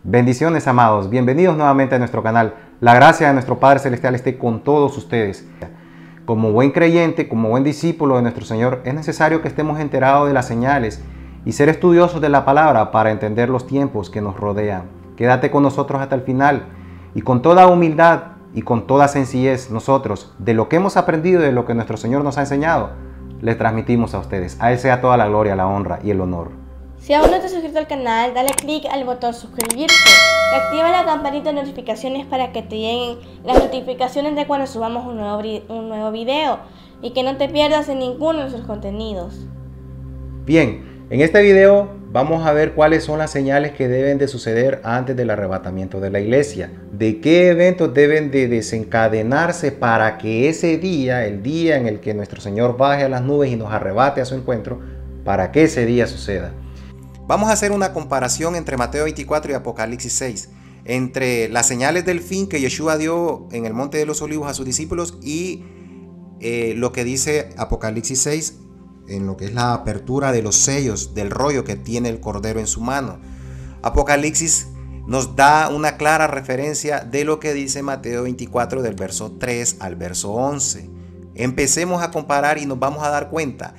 Bendiciones, amados, bienvenidos nuevamente a nuestro canal. La gracia de nuestro Padre Celestial esté con todos ustedes. Como buen creyente, como buen discípulo de nuestro Señor, es necesario que estemos enterados de las señales y ser estudiosos de la palabra para entender los tiempos que nos rodean. Quédate con nosotros hasta el final y con toda humildad y con toda sencillez nosotros, de lo que hemos aprendido y de lo que nuestro Señor nos ha enseñado, les transmitimos a ustedes. A Él sea toda la gloria, la honra y el honor. Si aún no te has suscrito al canal, dale click al botón suscribirse y activa la campanita de notificaciones para que te lleguen las notificaciones de cuando subamos un nuevo video y que no te pierdas en ninguno de nuestros contenidos. Bien, en este video vamos a ver cuáles son las señales que deben de suceder antes del arrebatamiento de la iglesia. De qué eventos deben de desencadenarse para que ese día, el día en el que nuestro Señor baje a las nubes y nos arrebate a su encuentro, para que ese día suceda. Vamos a hacer una comparación entre Mateo 24 y Apocalipsis 6, entre las señales del fin que Yeshua dio en el Monte de los Olivos a sus discípulos y lo que dice Apocalipsis 6 en lo que es la apertura de los sellos del rollo que tiene el Cordero en su mano. Apocalipsis nos da una clara referencia de lo que dice Mateo 24 del verso 3 al verso 11. Empecemos a comparar y nos vamos a dar cuenta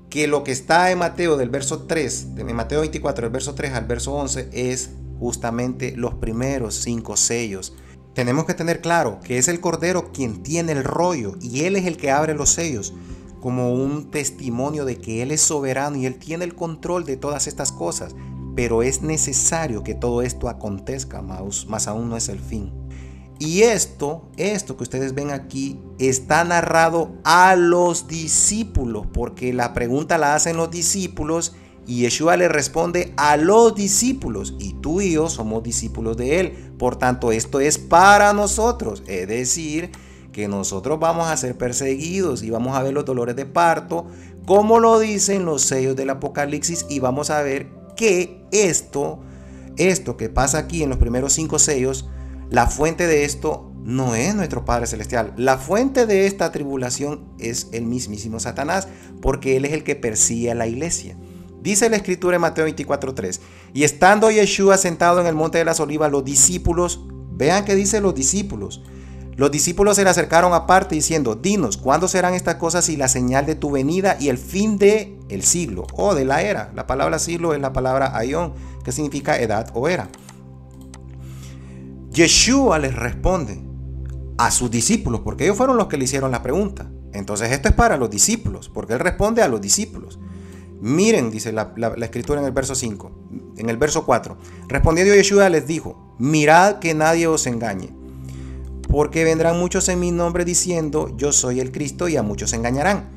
que lo que está en Mateo del verso 3, en Mateo 24 del verso 3 al verso 11 es justamente los primeros 5 sellos. Tenemos que tener claro que es el Cordero quien tiene el rollo y Él es el que abre los sellos como un testimonio de que Él es soberano y Él tiene el control de todas estas cosas. Pero es necesario que todo esto acontezca, más aún no es el fin. Y esto que ustedes ven aquí está narrado a los discípulos, porque la pregunta la hacen los discípulos y Yeshua le responde a los discípulos, y tú y yo somos discípulos de Él. Por tanto, esto es para nosotros, es decir, que nosotros vamos a ser perseguidos y vamos a ver los dolores de parto, como lo dicen los sellos del Apocalipsis, y vamos a ver que esto que pasa aquí en los primeros 5 sellos, la fuente de esto no es nuestro Padre Celestial. La fuente de esta tribulación es el mismísimo Satanás, porque él es el que persigue a la iglesia. Dice la Escritura en Mateo 24:3, y estando Yeshua sentado en el monte de las olivas, los discípulos, vean que dice los discípulos se le acercaron aparte diciendo, dinos, ¿cuándo serán estas cosas y la señal de tu venida y el fin del siglo o de la era? La palabra siglo es la palabra aión, que significa edad o era. Yeshua les responde a sus discípulos, porque ellos fueron los que le hicieron la pregunta. Entonces esto es para los discípulos, porque él responde a los discípulos. Miren, dice la escritura en el verso 5, en el verso 4. Respondiendo Yeshua les dijo, mirad que nadie os engañe, porque vendrán muchos en mi nombre diciendo, yo soy el Cristo, y a muchos engañarán.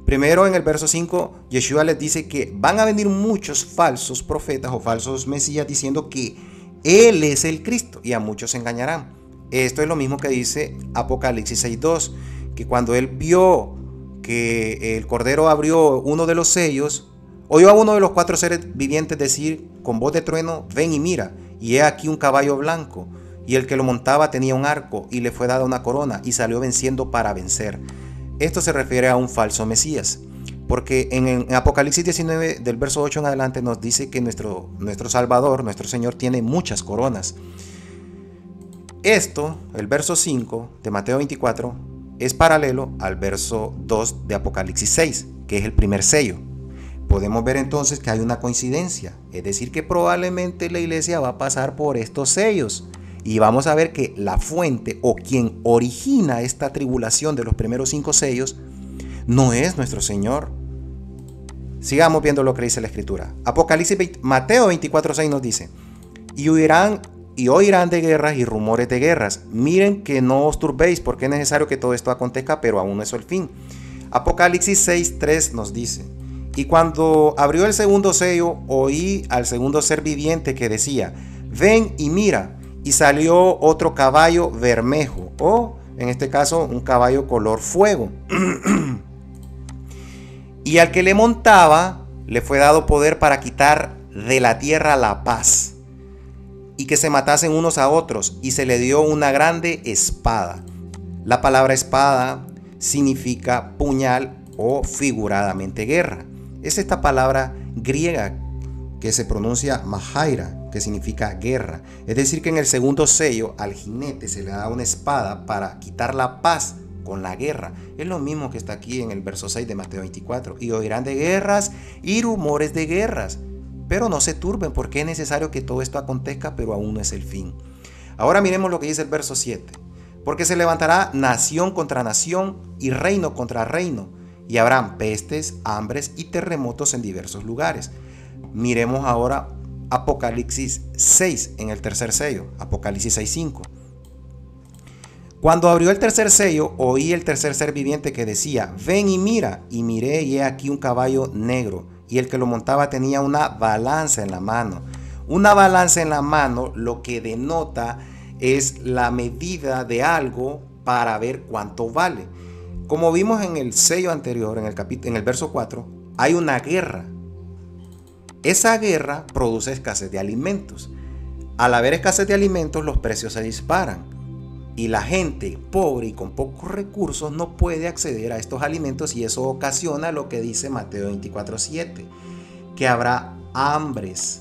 Primero en el verso 5, Yeshua les dice que van a venir muchos falsos profetas o falsos mesías diciendo que Él es el Cristo y a muchos engañarán. Esto es lo mismo que dice Apocalipsis 6:2, que cuando él vio que el Cordero abrió uno de los sellos, oyó a uno de los 4 seres vivientes decir con voz de trueno, ven y mira, y he aquí un caballo blanco, y el que lo montaba tenía un arco, y le fue dada una corona, y salió venciendo para vencer. Esto se refiere a un falso Mesías, porque en Apocalipsis 19 del verso 8 en adelante nos dice que nuestro Salvador, nuestro Señor, tiene muchas coronas. Esto, el verso 5 de Mateo 24, es paralelo al verso 2 de Apocalipsis 6, que es el primer sello. Podemos ver entonces que hay una coincidencia, es decir, que probablemente la iglesia va a pasar por estos sellos. Y vamos a ver que la fuente o quien origina esta tribulación de los primeros 5 sellos no es nuestro Señor. Sigamos viendo lo que dice la Escritura. Mateo 24:6 nos dice, y oirán de guerras y rumores de guerras. Miren que no os turbéis, porque es necesario que todo esto acontezca, pero aún no es el fin. Apocalipsis 6:3 nos dice, y cuando abrió el segundo sello, oí al segundo ser viviente que decía, ven y mira. Y salió otro caballo bermejo, o en este caso un caballo color fuego. Y al que le montaba le fue dado poder para quitar de la tierra la paz, y que se matasen unos a otros, y se le dio una grande espada. La palabra espada significa puñal o figuradamente guerra. Es esta palabra griega que se pronuncia mahaira, que significa guerra. Es decir, que en el segundo sello al jinete se le da una espada para quitar la paz con la guerra. Es lo mismo que está aquí en el verso 6 de Mateo 24. Y oirán de guerras y rumores de guerras. Pero no se turben, porque es necesario que todo esto acontezca, pero aún no es el fin. Ahora miremos lo que dice el verso 7. Porque se levantará nación contra nación y reino contra reino, y habrán pestes, hambres y terremotos en diversos lugares. Miremos ahora Apocalipsis 6 en el tercer sello, Apocalipsis 6:5. Cuando abrió el tercer sello, oí el tercer ser viviente que decía: ven y mira. Y miré, y he aquí un caballo negro, y el que lo montaba tenía una balanza en la mano. Una balanza en la mano lo que denota es la medida de algo para ver cuánto vale. Como vimos en el sello anterior, en el verso 4, hay una guerra. Esa guerra produce escasez de alimentos. Al haber escasez de alimentos, los precios se disparan. Y la gente pobre y con pocos recursos no puede acceder a estos alimentos, y eso ocasiona lo que dice Mateo 24:7, que habrá hambres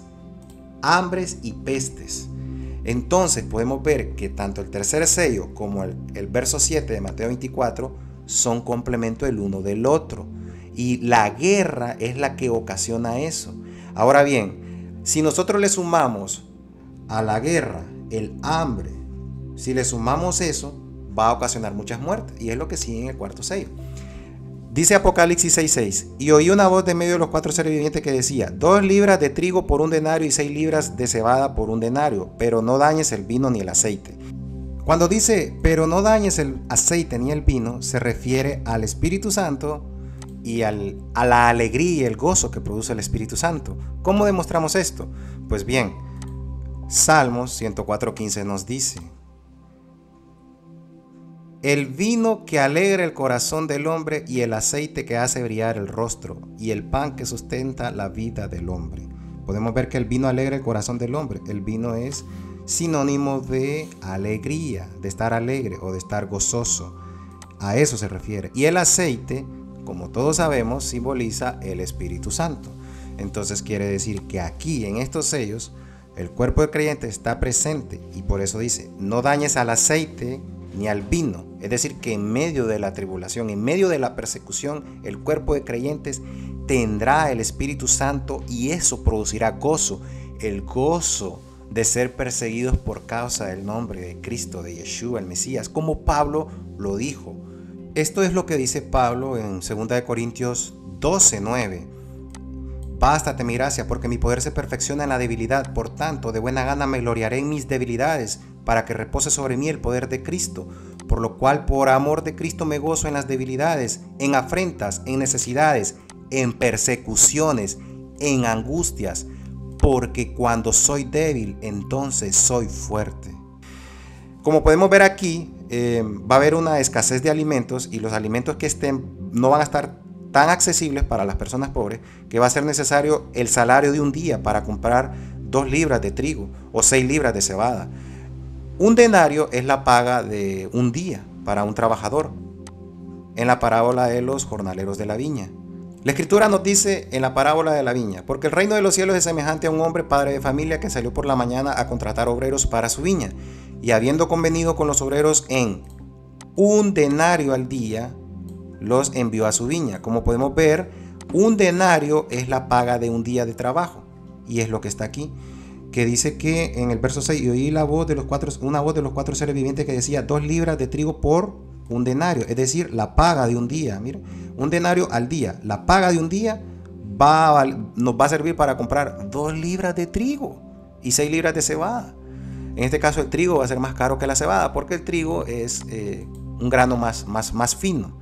y pestes. Entonces podemos ver que tanto el tercer sello como el verso 7 de Mateo 24 son complemento el uno del otro. Y la guerra es la que ocasiona eso. Ahora bien, si nosotros le sumamos a la guerra el hambre, si le sumamos eso, va a ocasionar muchas muertes. Y es lo que sigue en el cuarto sello. Dice Apocalipsis 6:6: y oí una voz de medio de los cuatro seres vivientes que decía: 2 libras de trigo por 1 denario y 6 libras de cebada por 1 denario, pero no dañes el vino ni el aceite. Cuando dice pero no dañes el aceite ni el vino, se refiere al Espíritu Santo y a la alegría y el gozo que produce el Espíritu Santo. ¿Cómo demostramos esto? Pues bien, Salmos 104:15 nos dice: el vino que alegra el corazón del hombre, y el aceite que hace brillar el rostro, y el pan que sustenta la vida del hombre. Podemos ver que el vino alegra el corazón del hombre. El vino es sinónimo de alegría, de estar alegre o de estar gozoso. A eso se refiere. Y el aceite, como todos sabemos, simboliza el Espíritu Santo. Entonces quiere decir que aquí en estos sellos el cuerpo del creyente está presente, y por eso dice: no dañes al aceite ni al vino. Es decir, que en medio de la tribulación, en medio de la persecución, el cuerpo de creyentes tendrá el Espíritu Santo, y eso producirá gozo, el gozo de ser perseguidos por causa del nombre de Cristo, de Yeshua, el Mesías, como Pablo lo dijo. Esto es lo que dice Pablo en 2 Corintios 12:9. Bástate mi gracia, porque mi poder se perfecciona en la debilidad. Por tanto, de buena gana me gloriaré en mis debilidades, para que repose sobre mí el poder de Cristo. Por lo cual, por amor de Cristo, me gozo en las debilidades, en afrentas, en necesidades, en persecuciones, en angustias, porque cuando soy débil, entonces soy fuerte. Como podemos ver aquí, va a haber una escasez de alimentos, y los alimentos que estén no van a estar tan accesibles para las personas pobres, que va a ser necesario el salario de un día para comprar 2 libras de trigo o 6 libras de cebada. Un denario es la paga de un día para un trabajador, en la parábola de los jornaleros de la viña. La Escritura nos dice en la parábola de la viña: porque el reino de los cielos es semejante a un hombre padre de familia que salió por la mañana a contratar obreros para su viña, y habiendo convenido con los obreros en 1 denario al día, los envió a su viña. Como podemos ver, 1 denario es la paga de un día de trabajo, y es lo que está aquí, que dice que en el verso 6: y oí una voz de los cuatro seres vivientes que decía: 2 libras de trigo por 1 denario, es decir, la paga de un día. Mira, 1 denario al día, la paga de un día nos va a servir para comprar 2 libras de trigo y 6 libras de cebada. En este caso el trigo va a ser más caro que la cebada, porque el trigo es un grano más fino.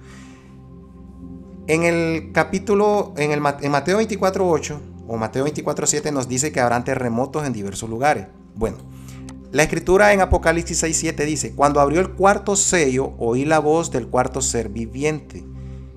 En Mateo 24:8 o Mateo 24:7 nos dice que habrán terremotos en diversos lugares. Bueno, la Escritura en Apocalipsis 6:7 dice: cuando abrió el cuarto sello, oí la voz del cuarto ser viviente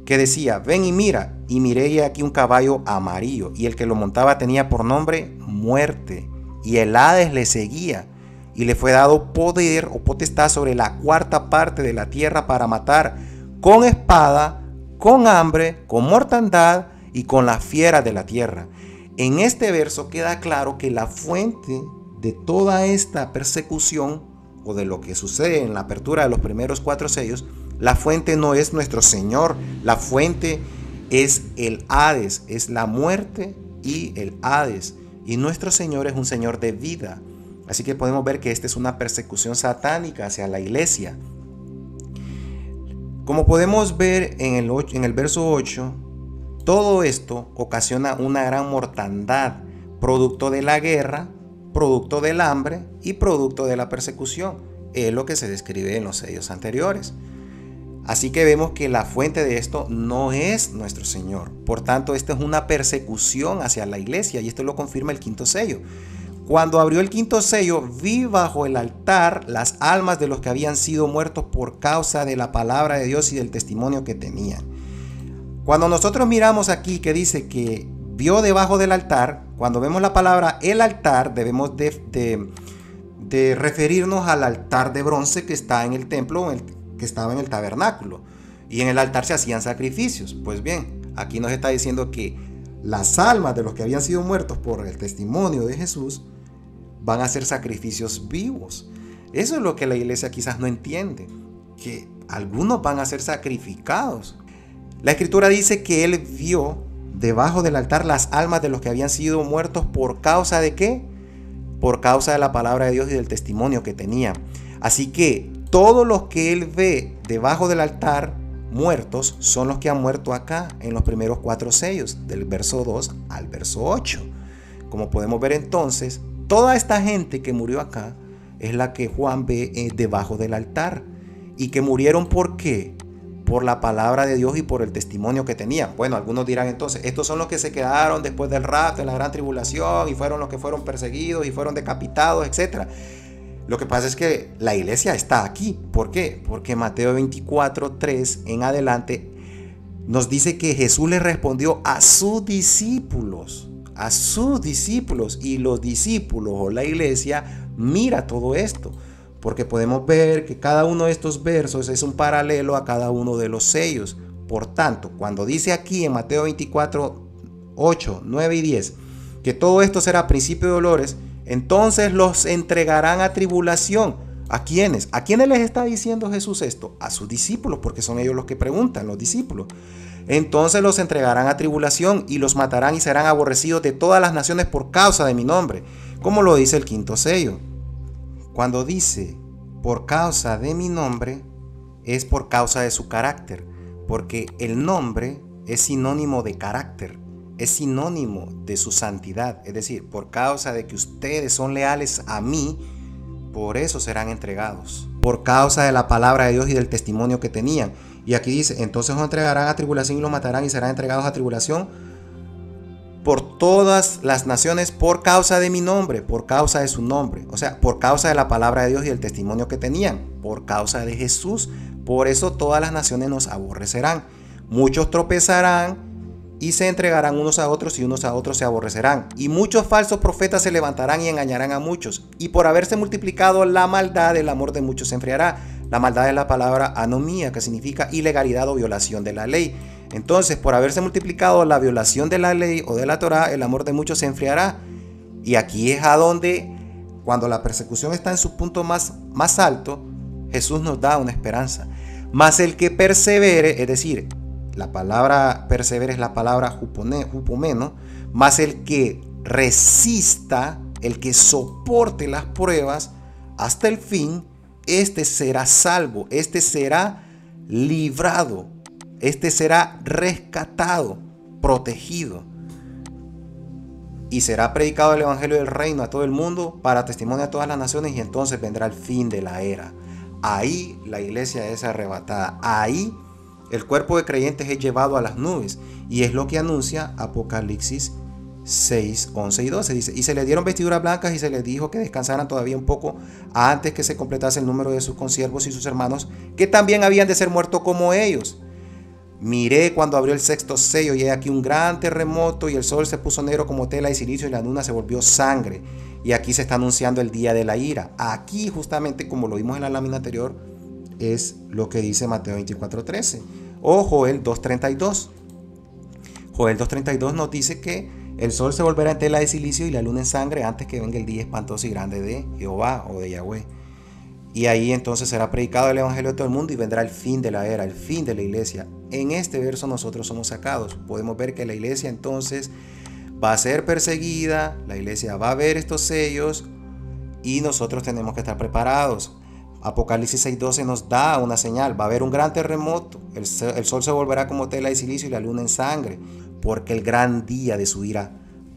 que decía: ven y mira. Y miré, y aquí un caballo amarillo, y el que lo montaba tenía por nombre Muerte, y el Hades le seguía, y le fue dado poder o potestad sobre la 1/4 parte de la tierra para matar con espada, con hambre, con mortandad y con las fieras de la tierra. En este verso queda claro que la fuente de toda esta persecución o de lo que sucede en la apertura de los primeros 4 sellos, la fuente no es nuestro Señor, la fuente es el Hades, es la muerte y el Hades. Y nuestro Señor es un Señor de vida. Así que podemos ver que esta es una persecución satánica hacia la iglesia. Como podemos ver en el verso 8, todo esto ocasiona una gran mortandad, producto de la guerra, producto del hambre y producto de la persecución. Es lo que se describe en los sellos anteriores. Así que vemos que la fuente de esto no es nuestro Señor. Por tanto, esta es una persecución hacia la iglesia y esto lo confirma el 5º sello. Cuando abrió el 5º sello, vi bajo el altar las almas de los que habían sido muertos por causa de la palabra de Dios y del testimonio que tenían. Cuando nosotros miramos aquí que dice que vio debajo del altar, cuando vemos la palabra el altar, debemos de referirnos al altar de bronce que está en el templo, que estaba en el tabernáculo. Y en el altar se hacían sacrificios. Pues bien, aquí nos está diciendo que las almas de los que habían sido muertos por el testimonio de Jesús van a hacer sacrificios vivos. Eso es lo que la iglesia quizás no entiende, que algunos van a ser sacrificados. La escritura dice que él vio debajo del altar las almas de los que habían sido muertos por causa de ¿qué? Por causa de la palabra de Dios y del testimonio que tenían. Así que todos los que él ve debajo del altar muertos son los que han muerto acá en los primeros 4 sellos, del verso 2 al verso 8. Como podemos ver entonces, toda esta gente que murió acá es la que Juan ve debajo del altar. Y que murieron ¿por qué? Por la palabra de Dios y por el testimonio que tenían. Bueno, algunos dirán entonces, estos son los que se quedaron después del rapto en la gran tribulación y fueron los que fueron perseguidos y fueron decapitados, etc. Lo que pasa es que la iglesia está aquí. ¿Por qué? Porque Mateo 24:3 en adelante nos dice que Jesús le respondió a sus discípulos, y los discípulos o la iglesia mira todo esto. Porque podemos ver que cada uno de estos versos es un paralelo a cada uno de los sellos. Por tanto, cuando dice aquí en Mateo 24, 8, 9 y 10, que todo esto será principio de dolores, entonces los entregarán a tribulación. ¿A quiénes? ¿A quiénes les está diciendo Jesús esto? A sus discípulos, porque son ellos los que preguntan, los discípulos. Entonces los entregarán a tribulación y los matarán y serán aborrecidos de todas las naciones por causa de mi nombre. Como lo dice el 5º sello. Cuando dice por causa de mi nombre, es por causa de su carácter, porque el nombre es sinónimo de carácter, es sinónimo de su santidad. Es decir, por causa de que ustedes son leales a mí, por eso serán entregados. Por causa de la palabra de Dios y del testimonio que tenían. Y aquí dice, entonces los entregarán a tribulación y los matarán y serán entregados a tribulación por todas las naciones por causa de mi nombre, por causa de su nombre. O sea, por causa de la palabra de Dios y del testimonio que tenían, por causa de Jesús. Por eso todas las naciones nos aborrecerán. Muchos tropezarán y se entregarán unos a otros y unos a otros se aborrecerán. Y muchos falsos profetas se levantarán y engañarán a muchos. Y por haberse multiplicado la maldad, el amor de muchos se enfriará. La maldad es la palabra anomía, que significa ilegalidad o violación de la ley. Entonces, por haberse multiplicado la violación de la ley o de la Torá, el amor de muchos se enfriará. Y aquí es a donde, cuando la persecución está en su punto más alto, Jesús nos da una esperanza. Mas el que persevere, es decir, la palabra persevere es la palabra hupomeno, mas el que resista, el que soporte las pruebas hasta el fin, este será salvo, este será librado, este será rescatado, protegido. Y será predicado el evangelio del reino a todo el mundo para testimonio a todas las naciones, y entonces vendrá el fin de la era. Ahí la iglesia es arrebatada. Ahí el cuerpo de creyentes es llevado a las nubes. Y es lo que anuncia Apocalipsis 6, 11 y 12. Dice, y se les dieron vestiduras blancas y se les dijo que descansaran todavía un poco antes que se completase el número de sus consiervos y sus hermanos, que también habían de ser muertos como ellos. Miré cuando abrió el 6º sello y he aquí un gran terremoto y el sol se puso negro como tela de silicio y la luna se volvió sangre. Y aquí se está anunciando el día de la ira. Aquí justamente, como lo vimos en la lámina anterior, es lo que dice Mateo 24:13 o Joel 2:32. Joel 2:32 nos dice que El sol se volverá en tela de silicio y la luna en sangre antes que venga el día espantoso y grande de Jehová o de Yahweh. Y ahí entonces será predicado el evangelio a todo el mundo y vendrá el fin de la era, el fin de la iglesia. En este verso nosotros somos sacados. Podemos ver que la iglesia entonces va a ser perseguida, la iglesia va a ver estos sellos y nosotros tenemos que estar preparados. Apocalipsis 6:12 nos da una señal, va a haber un gran terremoto, el sol se volverá como tela de silicio y la luna en sangre, porque el gran día de su ira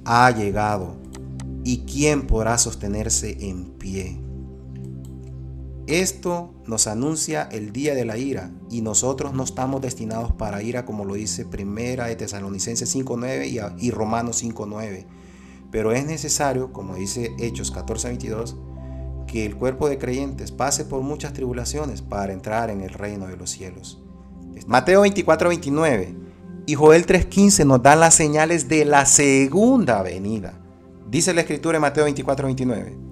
ha llegado. ¿Y quién podrá sostenerse en pie? Esto nos anuncia el día de la ira y nosotros no estamos destinados para ira, como lo dice Primera de Tesalonicenses 5:9 y Romanos 5:9. Pero es necesario, como dice Hechos 14:22, que el cuerpo de creyentes pase por muchas tribulaciones para entrar en el reino de los cielos. Mateo 24:29 y Joel 3:15 nos dan las señales de la segunda venida. Dice la escritura en Mateo 24:29.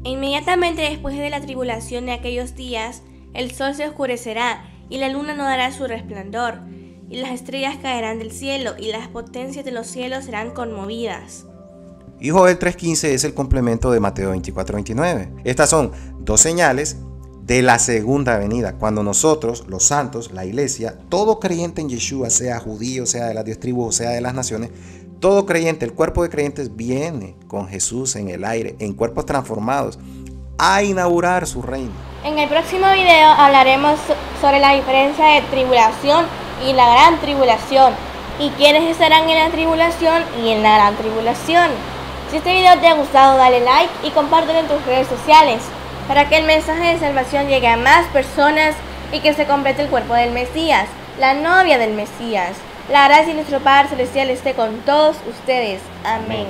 Inmediatamente después de la tribulación de aquellos días, el sol se oscurecerá, y la luna no dará su resplandor, y las estrellas caerán del cielo, y las potencias de los cielos serán conmovidas. Y Joel 3:15 es el complemento de Mateo 24:29. Estas son dos señales de la segunda venida, cuando nosotros, los santos, la iglesia, todo creyente en Yeshua, sea judío, sea de las 10 tribus o sea de las naciones, todo creyente, el cuerpo de creyentes viene con Jesús en el aire, en cuerpos transformados, a inaugurar su reino. En el próximo video hablaremos sobre la diferencia de tribulación y la gran tribulación, y quiénes estarán en la tribulación y en la gran tribulación. Si este video te ha gustado, dale like y compártelo en tus redes sociales, para que el mensaje de salvación llegue a más personas y que se complete el cuerpo del Mesías, la novia del Mesías. La gracia de nuestro Padre Celestial esté con todos ustedes. Amén.